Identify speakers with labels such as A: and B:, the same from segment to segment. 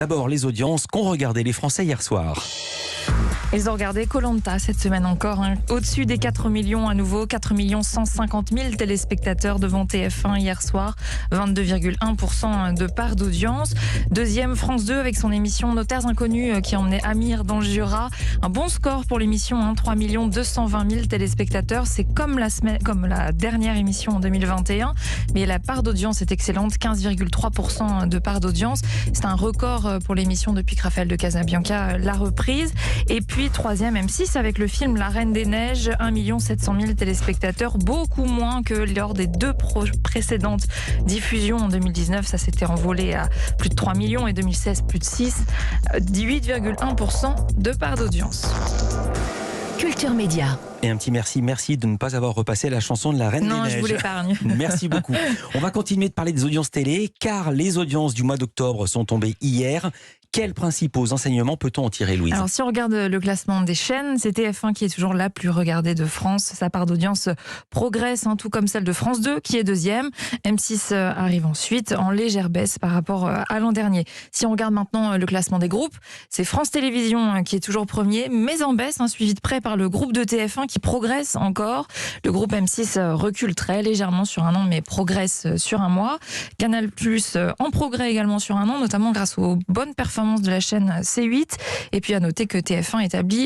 A: D'abord, les audiences qu'ont regardé les Français hier soir.
B: Ils ont regardé Koh-Lanta cette semaine encore, au-dessus des 4 millions à nouveau, 4 150 000 téléspectateurs devant TF1 hier soir, 22,1% de part d'audience. Deuxième, France 2 avec son émission Notaires Inconnus qui emmenait Amir dans le Jura. Un bon score pour l'émission, 3 220 000 téléspectateurs. C'est comme la dernière émission en 2021, mais la part d'audience est excellente, 15,3% de part d'audience. C'est un record pour l'émission depuis que Raphaël de Casabianca l'a reprise. Et puis troisième, M6 avec le film La Reine des Neiges, 1 700 000 téléspectateurs, beaucoup moins que lors des deux précédentes diffusions en 2019. Ça s'était envolé à plus de 3 millions et 2016 plus de 6, 8,1% de part d'audience.
C: Culture Média.
A: Et un petit merci de ne pas avoir repassé la chanson de La Reine des Neiges.
B: Non, je vous l'épargne.
A: Merci beaucoup. On va continuer de parler des audiences télé, car les audiences du mois d'octobre sont tombées hier. Quels principaux enseignements peut-on en tirer, Louise ?
B: Alors, si on regarde le classement des chaînes, c'est TF1 qui est toujours la plus regardée de France. Sa part d'audience progresse, tout comme celle de France 2, qui est deuxième. M6 arrive ensuite, en légère baisse par rapport à l'an dernier. Si on regarde maintenant le classement des groupes, c'est France Télévisions qui est toujours premier, mais en baisse, suivi de près par le groupe de TF1 qui progresse encore. Le groupe M6 recule très légèrement sur un an, mais progresse sur un mois. Canal+, en progrès également sur un an, notamment grâce aux bonnes performances de la chaîne C8. Et puis à noter que TF1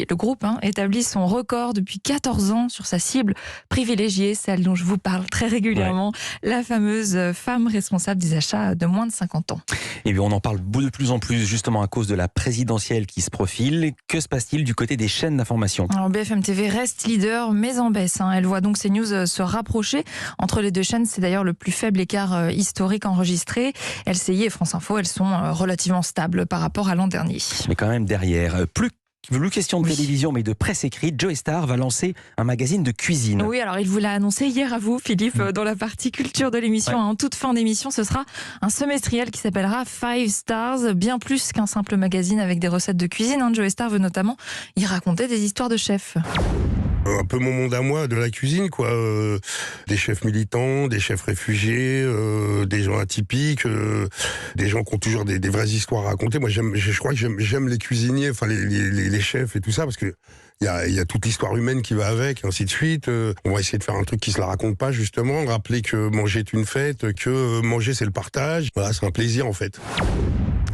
B: le groupe établit son record depuis 14 ans sur sa cible privilégiée, celle dont je vous parle très régulièrement, la fameuse femme responsable des achats de moins de 50 ans.
A: Et bien on en parle de plus en plus justement à cause de la présidentielle qui se profile. Que se passe-t-il du côté des chaînes d'information ?
B: Alors BFM TV reste leader mais en baisse. Elle voit donc CNews se rapprocher. Entre les deux chaînes, c'est d'ailleurs le plus faible écart historique enregistré. LCI et France Info, elles sont relativement stables par rapport à l'an dernier.
A: Mais quand même derrière, plus question de télévision, mais de presse écrite, Joe Star va lancer un magazine de cuisine.
B: Oui, alors il vous l'a annoncé hier à vous, Philippe, dans la partie culture de l'émission. En toute fin d'émission, ce sera un semestriel qui s'appellera 5 Stars, bien plus qu'un simple magazine avec des recettes de cuisine. Joe Star veut notamment y raconter des histoires de chefs.
D: Un peu mon monde à moi de la cuisine, quoi. Des chefs militants, des chefs réfugiés, des gens atypiques, des gens qui ont toujours des vraies histoires à raconter. Moi, je crois que j'aime les cuisiniers, enfin les chefs et tout ça, parce que il y a toute l'histoire humaine qui va avec, et ainsi de suite. On va essayer de faire un truc qui se la raconte pas, justement. Rappeler que manger est une fête, que manger c'est le partage. Voilà, c'est un plaisir en fait.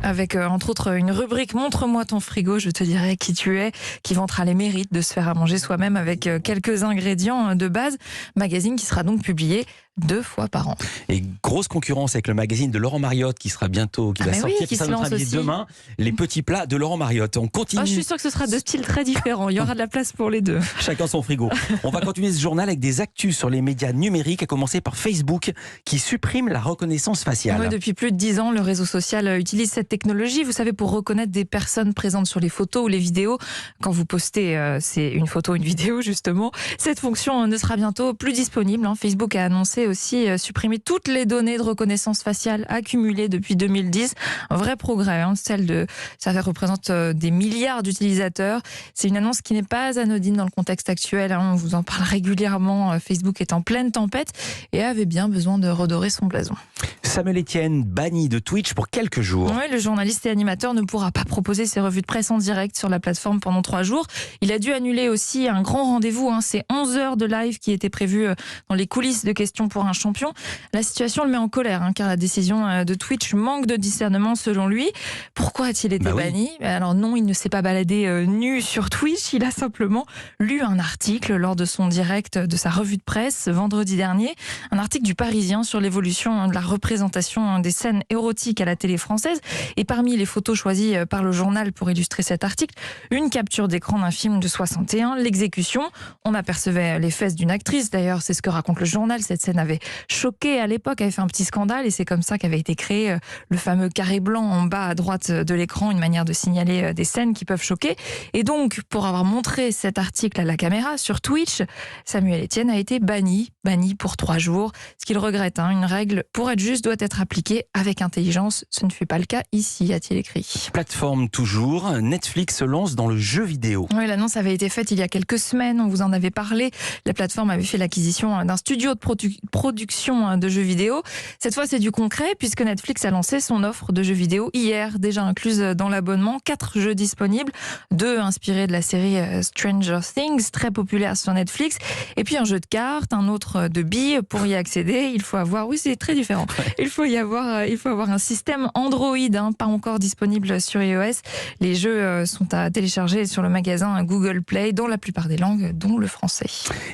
B: Avec entre autres une rubrique Montre-moi ton frigo, je te dirai qui tu es, qui vantera les mérites de se faire à manger soi-même avec quelques ingrédients de base. Magazine qui sera donc publié 2 fois par an.
A: Et grosse concurrence avec le magazine de Laurent Mariotte qui sera bientôt, qui va sortir, qui sera notre invité demain. Les petits plats de Laurent Mariotte. On continue.
B: Je suis sûre que ce sera 2 styles très différents. Il y aura de la place pour les deux.
A: Chacun son frigo. On va continuer ce journal avec des actus sur les médias numériques, à commencer par Facebook qui supprime la reconnaissance faciale.
B: Oui, depuis plus de 10 ans, le réseau social utilise cette technologie, vous savez, pour reconnaître des personnes présentes sur les photos ou les vidéos. Quand vous postez, c'est une photo, une vidéo justement. Cette fonction ne sera bientôt plus disponible. Facebook a annoncé aussi supprimer toutes les données de reconnaissance faciale accumulées depuis 2010. Un vrai progrès. Ça représente des milliards d'utilisateurs. C'est une annonce qui n'est pas anodine dans le contexte actuel. On vous en parle régulièrement. Facebook est en pleine tempête et avait bien besoin de redorer son blason.
A: Samuel Etienne banni de Twitch pour quelques jours.
B: Oui, le journaliste et animateur ne pourra pas proposer ses revues de presse en direct sur la plateforme pendant 3 jours. Il a dû annuler aussi un grand rendez-vous. C'est 11 heures de live qui était prévu dans les coulisses de Questions pour un champion. La situation le met en colère, car la décision de Twitch manque de discernement selon lui. Pourquoi a-t-il été banni ? Alors non, il ne s'est pas baladé nu sur Twitch. Il a simplement lu un article lors de son direct de sa revue de presse vendredi dernier. Un article du Parisien sur l'évolution de la représentation des scènes érotiques à la télé française. Et parmi les photos choisies par le journal pour illustrer cet article, une capture d'écran d'un film de 61, l'exécution. On apercevait les fesses d'une actrice. D'ailleurs, c'est ce que raconte le journal. Cette scène avait choqué à l'époque, avait fait un petit scandale. Et c'est comme ça qu'avait été créé le fameux carré blanc en bas à droite de l'écran, une manière de signaler des scènes qui peuvent choquer. Et donc, pour avoir montré cet article à la caméra sur Twitch, Samuel Etienne a été banni pour 3 jours. Ce qu'il regrette, une règle pour être juste doit être appliquée avec intelligence. Ce ne fut pas le cas ici, a-t-il écrit.
A: Plateforme toujours, Netflix se lance dans le jeu vidéo.
B: Oui, l'annonce avait été faite il y a quelques semaines, on vous en avait parlé. La plateforme avait fait l'acquisition d'un studio de production de jeux vidéo. Cette fois, c'est du concret puisque Netflix a lancé son offre de jeux vidéo hier, déjà incluse dans l'abonnement. 4 jeux disponibles, 2 inspirés de la série Stranger Things, très populaire sur Netflix. Et puis un jeu de cartes, un autre de billes. Pour y accéder, il faut avoir... Oui, c'est très différent. Il faut avoir un système Android, pas encore disponible sur iOS. Les jeux sont à télécharger sur le magasin Google Play dans la plupart des langues, dont le français.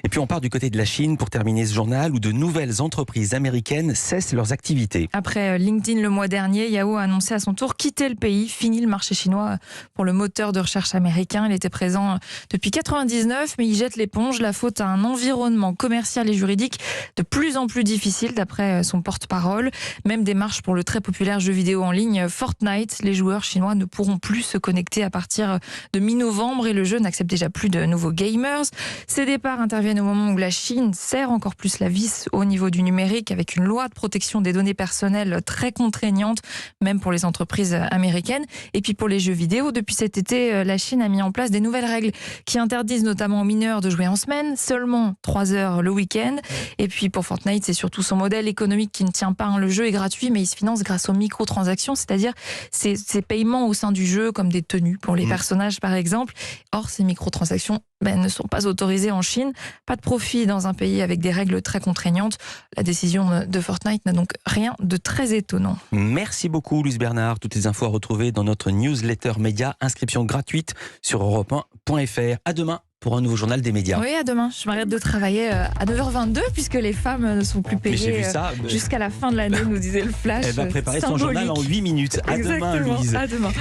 A: Et puis on part du côté de la Chine pour terminer ce journal où de nouvelles entreprises américaines cessent leurs activités.
B: Après LinkedIn le mois dernier, Yahoo a annoncé à son tour quitter le pays. Fini le marché chinois pour le moteur de recherche américain. Il était présent depuis 1999, mais il jette l'éponge. La faute à un environnement commercial et juridique de plus en plus difficile, d'après son porte-parole. Même démarche pour le très populaire jeu vidéo en ligne Fortnite. Les joueurs chinois ne pourront plus se connecter à partir de mi-novembre et le jeu n'accepte déjà plus de nouveaux gamers. Ces départs interviennent au moment où la Chine serre encore plus la vis au niveau du numérique avec une loi de protection des données personnelles très contraignante, même pour les entreprises américaines. Et puis pour les jeux vidéo, depuis cet été, la Chine a mis en place des nouvelles règles qui interdisent notamment aux mineurs de jouer en semaine, seulement 3 heures le week-end. Et puis pour Fortnite, c'est surtout son modèle économique qui ne tient pas. Le jeu est gratuit, mais il se finance grâce aux microtransactions, c'est-à-dire ces paiements au sein du jeu, comme des tenues pour les personnages par exemple. Or, ces microtransactions ne sont pas autorisées en Chine. Pas de profit dans un pays avec des règles très contraignantes. La décision de Fortnite n'a donc rien de très étonnant.
A: Merci beaucoup Louise Bernard. Toutes les infos à retrouver dans notre newsletter média. Inscription gratuite sur europe1.fr. À demain pour un nouveau journal des médias.
B: Oui, à demain. Je m'arrête de travailler à 9h22 puisque les femmes ne sont plus payées jusqu'à la fin de l'année, nous disait le Flash.
A: Elle va préparer son journal en 8 minutes. À demain, Louise.
B: À demain.